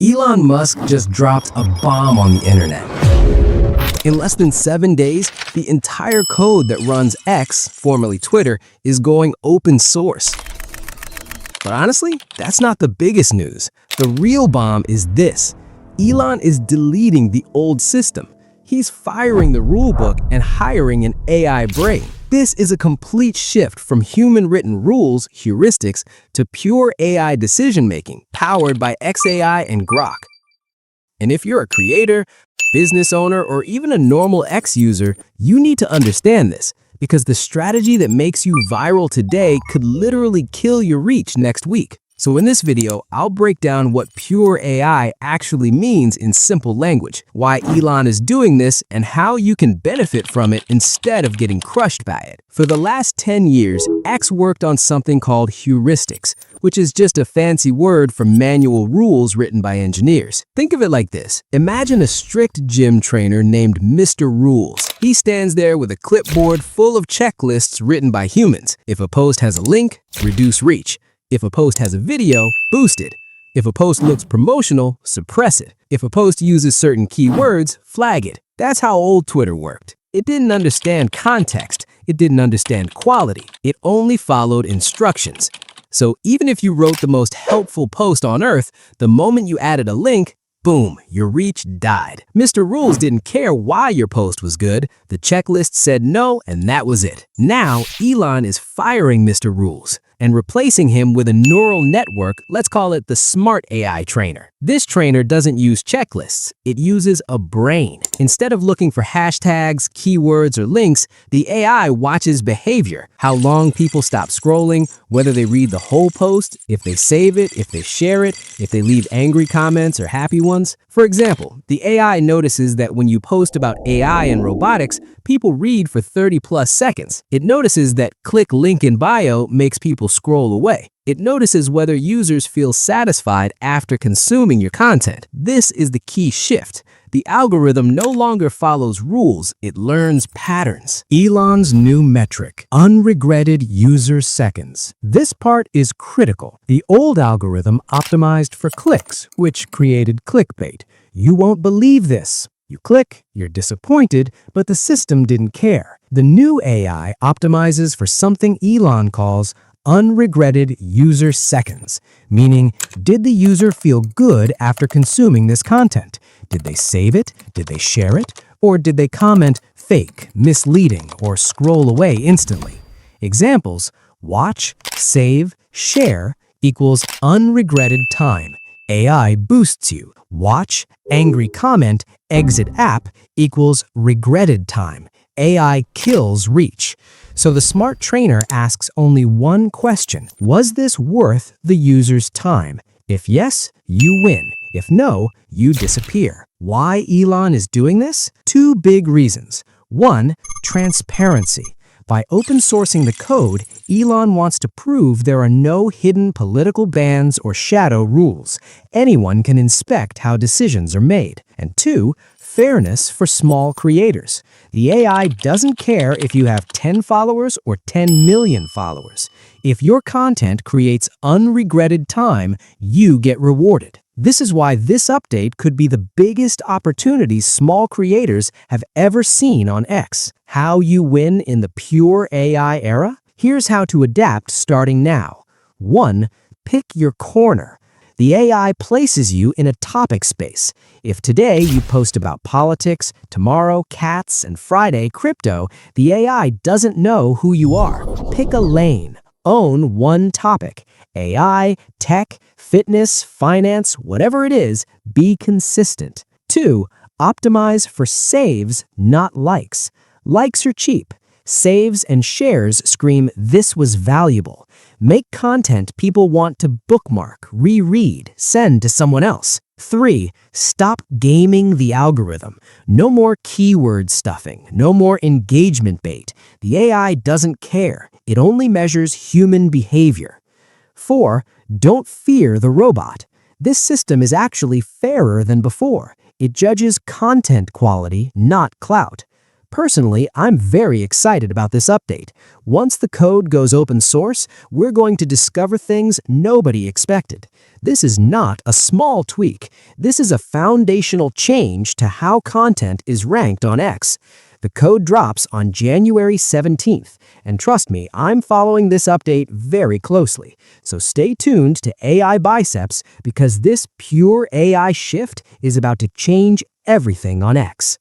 Elon Musk just dropped a bomb on the internet. In less than 7 days, the entire code that runs X, formerly Twitter, is going open source. But honestly, that's not the biggest news. The real bomb is this. Elon is deleting the old system. He's firing the rulebook and hiring an AI brain. This is a complete shift from human-written rules, heuristics, to pure AI decision-making, powered by XAI and Grok. And if you're a creator, business owner, or even a normal X user, you need to understand this, because the strategy that makes you viral today could literally kill your reach next week. So in this video, I'll break down what pure AI actually means in simple language, why Elon is doing this, and how you can benefit from it instead of getting crushed by it. For the last 10 years, X worked on something called heuristics, which is just a fancy word for manual rules written by engineers. Think of it like this. Imagine a strict gym trainer named Mr. Rules. He stands there with a clipboard full of checklists written by humans. If a post has a link, reduce reach. If a post has a video, boost it. If a post looks promotional, suppress it. If a post uses certain keywords, flag it. That's how old Twitter worked. It didn't understand context. It didn't understand quality. It only followed instructions. So even if you wrote the most helpful post on earth, the moment you added a link, boom, your reach died. Mr. Rules didn't care why your post was good. The checklist said no, and that was it. Now, Elon is firing Mr. Rules and replacing him with a neural network, let's call it the smart AI trainer. This trainer doesn't use checklists, it uses a brain. Instead of looking for hashtags, keywords, or links, the AI watches behavior, how long people stop scrolling, whether they read the whole post, if they save it, if they share it, if they leave angry comments or happy ones. For example, the AI notices that when you post about AI and robotics, people read for 30+ seconds. It notices that click link in bio makes people scroll away. It notices whether users feel satisfied after consuming your content. This is the key shift. The algorithm no longer follows rules, it learns patterns. Elon's new metric, unregretted user seconds. This part is critical. The old algorithm optimized for clicks, which created clickbait. You won't believe this. You click, you're disappointed, but the system didn't care. The new AI optimizes for something Elon calls unregretted user seconds, meaning, did the user feel good after consuming this content? Did they save it? Did they share it? Or did they comment fake, misleading, or scroll away instantly? Examples: watch, save, share equals unregretted time. AI boosts you. Watch, angry comment, exit app equals regretted time. AI kills reach. So the smart trainer asks only one question. Was this worth the user's time? If yes, you win. If no, you disappear. Why Elon is doing this? Two big reasons. One, transparency. By open sourcing the code, Elon wants to prove there are no hidden political bans or shadow rules. Anyone can inspect how decisions are made. And two, fairness for small creators. The AI doesn't care if you have 10 followers or 10 million followers. If your content creates unregretted time, you get rewarded. This is why this update could be the biggest opportunity small creators have ever seen on X. How you win in the pure AI era? Here's how to adapt starting now. 1. Pick your corner. The AI places you in a topic space. If today you post about politics, tomorrow cats, and Friday crypto, the AI doesn't know who you are. Pick a lane. Own one topic. AI, tech, fitness, finance, whatever it is, be consistent. 2. Optimize for saves, not likes. Likes are cheap. Saves and shares scream, "This was valuable." Make content people want to bookmark, reread, send to someone else. 3. Stop gaming the algorithm. No more keyword stuffing, no more engagement bait. The AI doesn't care. It only measures human behavior. 4. Don't fear the robot. This system is actually fairer than before. It judges content quality, not clout. Personally, I'm very excited about this update. Once the code goes open source, we're going to discover things nobody expected. This is not a small tweak. This is a foundational change to how content is ranked on X. The code drops on January 17th, and trust me, I'm following this update very closely. So stay tuned to AI Biceps because this pure AI shift is about to change everything on X.